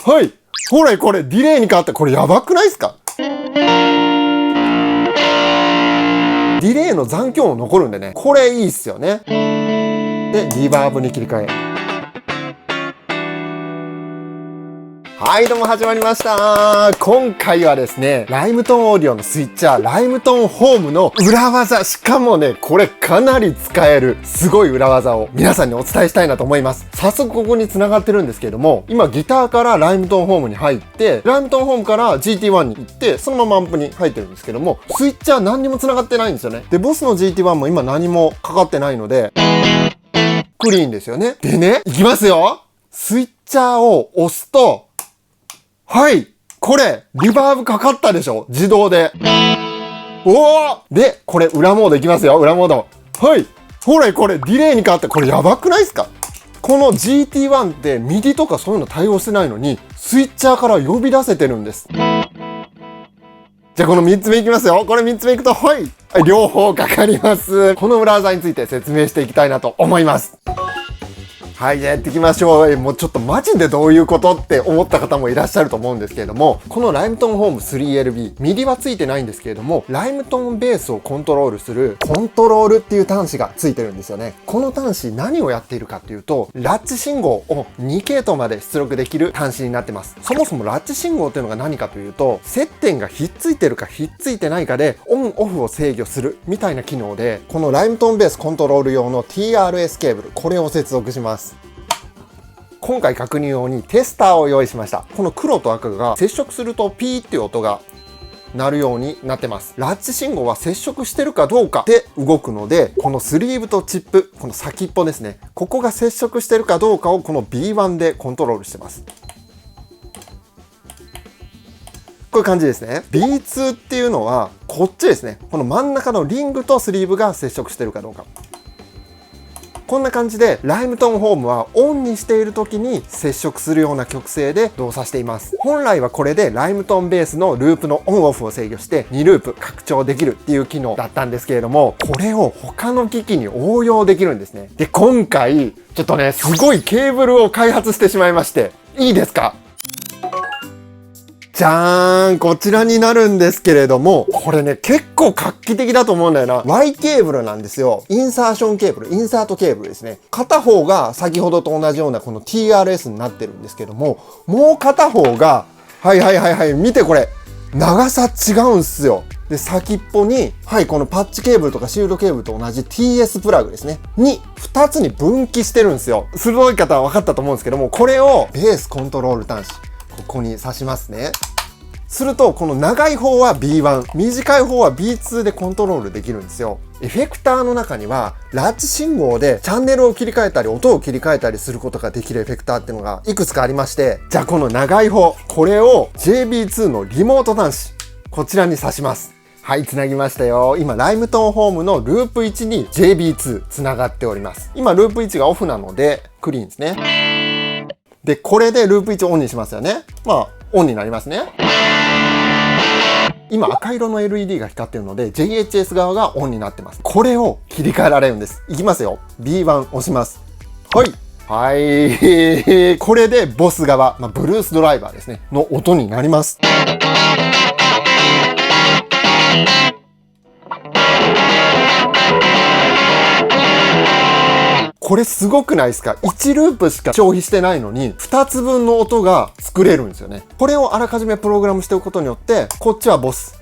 はい。ほら、これディレイに変わって、これやばくないですか？ディレイの残響も残るんでね、これいいっすよね。で、リバーブに切り替え。はい、どうも始まりました。今回はですね、ライムトーンオーディオのスイッチャー、ライムトーンホームの裏技、しかもね、これかなり使える、すごい裏技を皆さんにお伝えしたいなと思います。早速ここに繋がってるんですけれども、今ギターからライムトーンホームに入って、ライムトーンホームから GT1 に行って、そのままアンプに入ってるんですけども、スイッチャー何にも繋がってないんですよね。で、ボスの GT1 も今何もかかってないので、クリーンですよね。でね、いきますよ。スイッチャーを押すと、はい。これ、リバーブかかったでしょ？自動で。おー！で、これ、裏モードいきますよ。裏モード。はい。ほら、これ、ディレイに変わって、これやばくないですか？この GT1 ってミディとかそういうの対応してないのに、スイッチャーから呼び出せてるんです。じゃあ、この3つ目いきますよ。これ3つ目いくと、はい。両方かかります。この裏技について説明していきたいなと思います。はい、やっていきましょう。もうちょっとマジでどういうことって思った方もいらっしゃると思うんですけれども、このライムトーンホーム 3LB、ミディはついてないんですけれども、ライムトーンベースをコントロールするコントロールっていう端子がついてるんですよね。この端子何をやっているかっていうと、ラッチ信号を2系統まで出力できる端子になってます。そもそもラッチ信号っていうのが何かというと、接点がひっついてるかひっついてないかでオンオフを制御するみたいな機能で、このライムトーンベースコントロール用の TRS ケーブル、これを接続します。今回確認用にテスターを用意しました。この黒と赤が接触するとピーっていう音が鳴るようになってます。ラッチ信号は接触してるかどうかで動くので、このスリーブとチップ、この先っぽですね。ここが接触してるかどうかをこの B1 でコントロールしてます。こういう感じですね。B2 っていうのはこっちですね。この真ん中のリングとスリーブが接触してるかどうか。こんな感じでライムトーンホームはオンにしている時に接触するような曲線で動作しています。本来はこれでライムトーンベースのループのオンオフを制御して2ループ拡張できるっていう機能だったんですけれども、これを他の機器に応用できるんですね。で、今回ちょっとね、すごいケーブルを開発してしまいまして、いいですか？じゃーん、こちらになるんですけれども、これね、結構画期的だと思うんだよな。Y ケーブルなんですよ。インサーションケーブル、インサートケーブルですね。片方が先ほどと同じようなこの TRS になってるんですけども、もう片方が、見てこれ。長さ違うんすよ。で、先っぽに、このパッチケーブルとかシールドケーブルと同じ TS プラグですね。2つに分岐してるんですよ。鋭い方は分かったと思うんですけども、これをベースコントロール端子。ここに挿しますね。するとこの長い方は B1、短い方は B2 でコントロールできるんですよ。エフェクターの中にはラッチ信号でチャンネルを切り替えたり音を切り替えたりすることができるエフェクターっていうのがいくつかありまして、じゃあこの長い方、これを JB2 のリモート端子、こちらに挿します。はい、つなぎましたよ。今ライムトーンホームのループ1に JB2 つながっております。今ループ1がオフなのでクリーンですね。で、これでループ1オンにしますよね。オンになりますね。今赤色の LED が光ってるので JHS 側がオンになってます。これを切り替えられるんです。いきますよ。B1 押します。はい。これでボス側、ブルースドライバーですね、の音になります。これすごくないですか？ 1 ループしか消費してないのに2つ分の音が作れるんですよね。これをあらかじめプログラムしておくことによって、こっちはボス、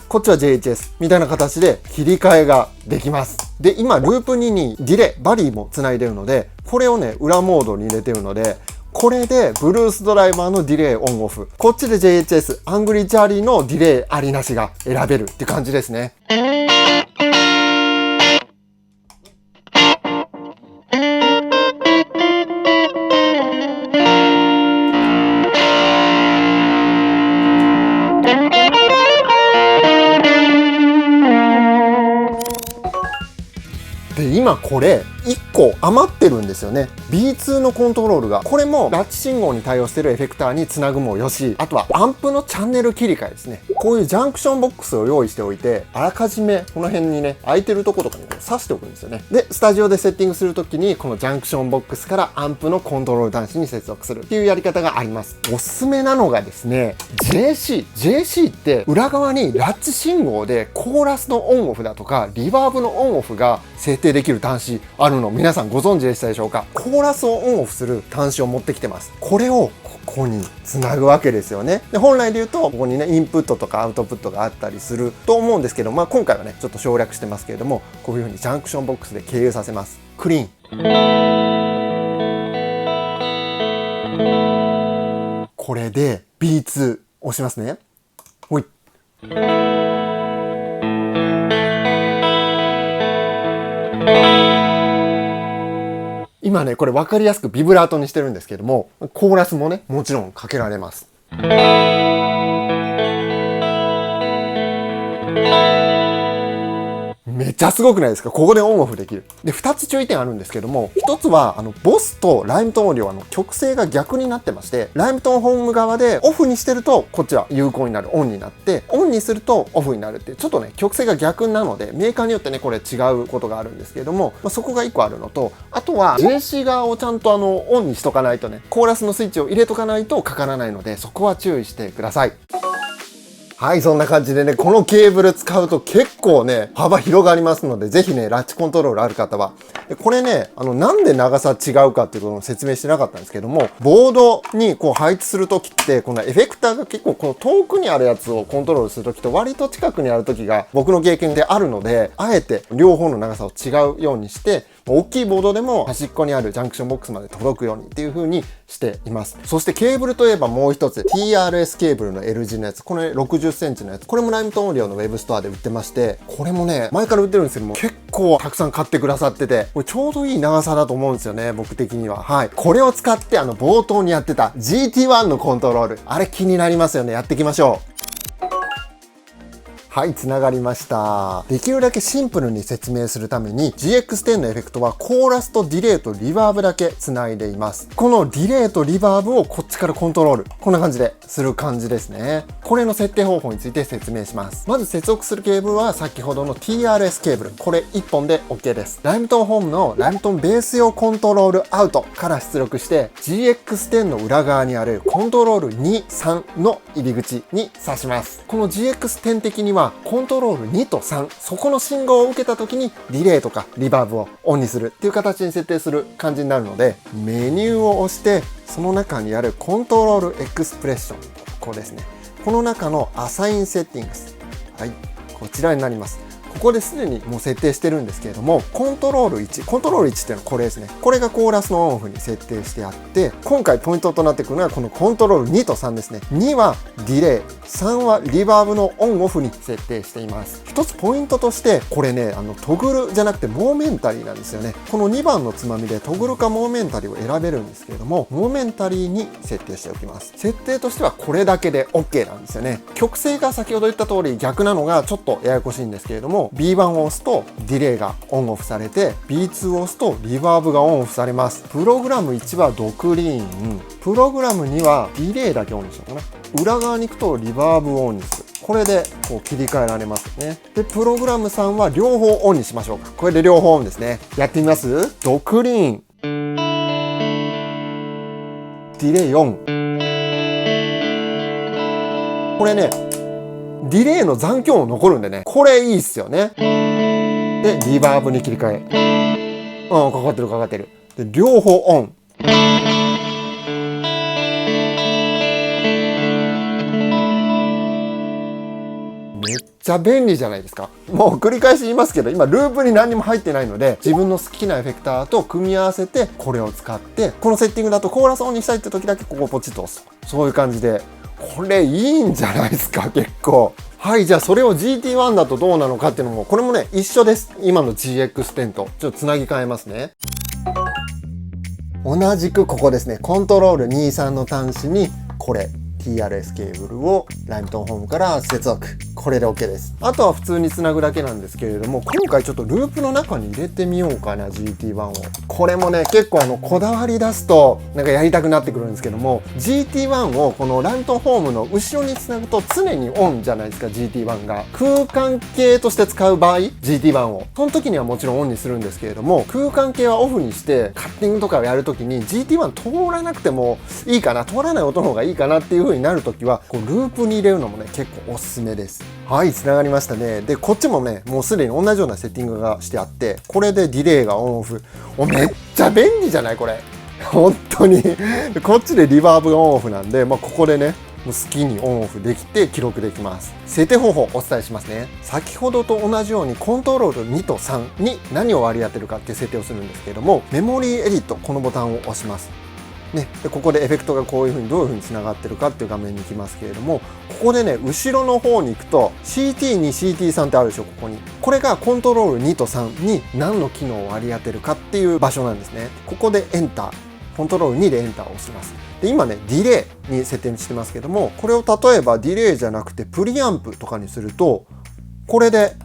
こっちは JHS みたいな形で切り替えができます。で、今ループ2にディレイ、バリーも繋いでるので、これをね、裏モードに入れてるので、これでブルースドライバーのディレイオンオフ、こっちで JHS、アングリーチャーリーのディレイありなしが選べるって感じですね。で、今これ1構余ってるんですよね。 B2 のコントロールが、これもラッチ信号に対応してるエフェクターにつなぐもよし、あとはアンプのチャンネル切り替えですね。こういうジャンクションボックスを用意しておいて、あらかじめこの辺にね空いてるとことかに挿しておくんですよね。でスタジオでセッティングするときにこのジャンクションボックスからアンプのコントロール端子に接続するっていうやり方があります。おすすめなのがですね JC って裏側にラッチ信号でコーラスのオンオフだとかリバーブのオンオフが設定できる端子あるの皆さんご存知でしたでしょうか。コーラスをオンオフする端子を持ってきてます。これをここにつなぐわけですよね。で本来で言うとここにねインプットとかアウトプットがあったりすると思うんですけど、今回はねちょっと省略してますけれども、こういう風にジャンクションボックスで経由させます。クリーン、これで B2 押しますね。ほい。今ねこれ分かりやすくビブラートにしてるんですけども、コーラスもねもちろんかけられます。めっちゃすごくないですか。ここでオンオフできる。で2つ注意点あるんですけども、1つはボスとライムトーンオーディオは曲線が逆になってまして、ライムトーンホーム側でオフにしてるとこっちは有効になる、オンになって、オンにするとオフになるってちょっとね曲線が逆なので、メーカーによってねこれ違うことがあるんですけれども、そこが1個あるのと、あとは JC 側をちゃんとオンにしとかないとね、コーラスのスイッチを入れとかないとかからないので、そこは注意してください。はい、そんな感じでね、このケーブル使うと結構ね、幅広がりますので、ぜひね、ラッチコントロールある方は。でこれね、なんで長さ違うかっていうことを説明してなかったんですけども、ボードにこう配置するときって、このエフェクターが結構この遠くにあるやつをコントロールするときと割と近くにあるときが僕の経験であるので、あえて両方の長さを違うようにして、大きいボードでも端っこにあるジャンクションボックスまで届くようにっていう風にしています。そしてケーブルといえばもう一つ TRS ケーブルの L 字のやつ、これ60センチのやつ、これもライムトーンオーディオのウェブストアで売ってまして、これもね前から売ってるんですけども、結構たくさん買ってくださってて、これちょうどいい長さだと思うんですよね、僕的には。はい、これを使って冒頭にやってた GT1 のコントロール、あれ気になりますよね。やっていきましょう。はい、つながりました。できるだけシンプルに説明するために GX10 のエフェクトはコーラスとディレイとリバーブだけつないでいます。このディレイとリバーブをこっちからコントロール、こんな感じでする感じですね。これの設定方法について説明します。まず接続するケーブルは先ほどの TRS ケーブル、これ1本で OK です。ライムトーンホームのライムトーンベース用コントロールアウトから出力して GX10 の裏側にあるコントロール2、3の入り口に挿します。この GX10 的にはコントロール2と3、そこの信号を受けた時にディレイとかリバーブをオンにするっていう形に設定する感じになるので、メニューを押してその中にあるコントロールエクスプレッション、ここですね。この中のアサインセッティングス、はい、こちらになります。ここですでにもう設定してるんですけれども、コントロール1っていうのはこれですね。これがコーラスのオンオフに設定してあって、今回ポイントとなってくるのはこのコントロール2と3ですね。2はディレイ、3はリバーブのオンオフに設定しています。一つポイントとして、これね、トグルじゃなくてモーメンタリーなんですよね。この2番のつまみでトグルかモーメンタリーを選べるんですけれども、モーメンタリーに設定しておきます。設定としてはこれだけで OK なんですよね。曲線が先ほど言った通り逆なのがちょっとややこしいんですけれども、B1 を押すとディレイがオンオフされて、 B2 を押すとリバーブがオンオフされます。プログラム1はドクリーン、プログラム2はディレイだけオンにしようかな。裏側に行くとリバーブをオンにする。これでこう切り替えられますね。でプログラム3は両方オンにしましょうか。これで両方オンですね。やってみます。ドクリーン、ディレイオン。これねディレイの残響も残るんでね、これいいっすよね。でリバーブに切り替え、かかってるかかってる。で両方オン。めっちゃ便利じゃないですか。もう繰り返し言いますけど、今ループに何にも入ってないので、自分の好きなエフェクターと組み合わせてこれを使って、このセッティングだとコーラスオンにしたいって時だけここをポチッと押す、そういう感じで、これいいんじゃないですか結構。はい、じゃあそれを GT1 だとどうなのかっていうのも、これもね一緒です。今の GX10 とちょっとつなぎ替えますね。同じくここですね、コントロール2、3の端子にこれ TRS ケーブルをライムトーンホームから接続、これで OK です。あとは普通につなぐだけなんですけれども、今回ちょっとループの中に入れてみようかな、 GT1 を。これもね結構こだわり出すとなんかやりたくなってくるんですけども、 GT1 をこのライムトンホームの後ろにつなぐと常にオンじゃないですか。 GT1 が空間系として使う場合 GT1 をその時にはもちろんオンにするんですけれども、空間系はオフにしてカッティングとかをやる時に GT1 通らなくてもいいかな、通らない音の方がいいかなっていう風になる時はこうループに入れるのもね結構おすすめです。はい、つながりましたね。でこっちもねもうすでに同じようなセッティングがしてあって、これでディレイがオンオフ、めっちゃ便利じゃないこれ本当にこっちでリバーブがオンオフなんで、ここでね好きにオンオフできて記録できます。設定方法お伝えしますね。先ほどと同じようにコントロール2と3に何を割り当てるかっていう設定をするんですけれども、メモリーエディット、このボタンを押しますね。でここでエフェクトがこういう風にどういう風につながってるかっていう画面に行きますけれども、ここでね後ろの方に行くと CT2、CT3 ってあるでしょ。ここにこれがコントロール2と3に何の機能を割り当てるかっていう場所なんですね。ここでエンター、コントロール2でエンターを押します。で今ねディレイに設定してますけども、これを例えばディレイじゃなくてプリアンプとかにすると、これで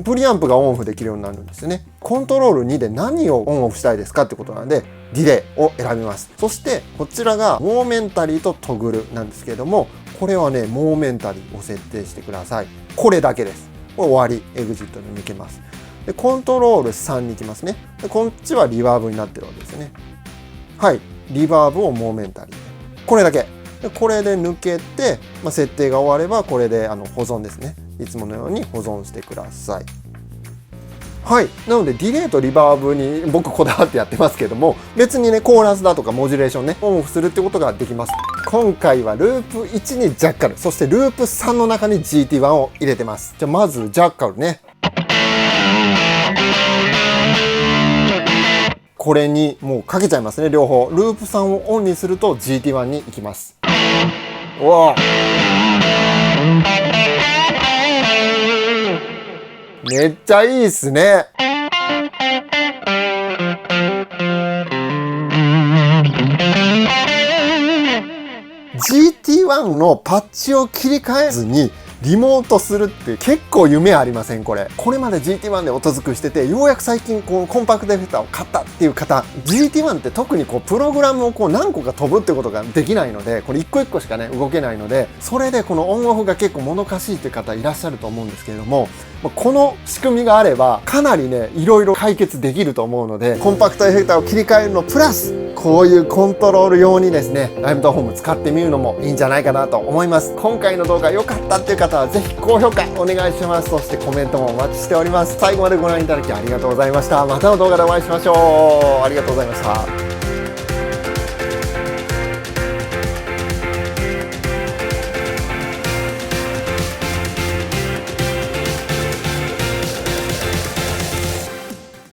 プリアンプがオンオフできるようになるんですよね。コントロール2で何をオンオフしたいですかってことなんでディレイを選びます。そしてこちらがモーメンタリーとトグルなんですけれども、これはねモーメンタリーを設定してください。これだけです。これ終わり、エグジットに抜けます。でコントロール3に行きますね。でこっちはリバーブになってるわけですよね。はい、リバーブをモーメンタリー、これだけで、これで抜けて、設定が終わればこれで保存ですね。いつものように保存してください。はい、なのでディレイとリバーブに僕こだわってやってますけども、別にねコーラスだとかモジュレーションねオンオフするってことができます。今回はループ1にジャッカル、そしてループ3の中に GT1 を入れてます。じゃあまずジャッカルね。これにもうかけちゃいますね、両方。ループ3をオンにすると GT1 に行きます。うわめっちゃいいっすね。GT1 のパッチを切り替えずにリモートするって結構夢ありません？これまで GT1 で音作りしてて、ようやく最近コンパクトエフェクターを買ったっていう方、 GT1 って特にプログラムを何個か飛ぶってことができないので、これ一個一個しかね動けないので、それでこのオンオフが結構もどかしいっていう方いらっしゃると思うんですけれども、この仕組みがあればかなりねいろいろ解決できると思うので、コンパクトエフェクターを切り替えるのプラスこういうコントロール用にですねライムトンホーム使ってみるのもいいんじゃないかなと思います。今回の動画良かったっていう方はぜひ高評価お願いします。そしてコメントもお待ちしております。最後までご覧いただきありがとうございました。またの動画でお会いしましょう。ありがとうございました。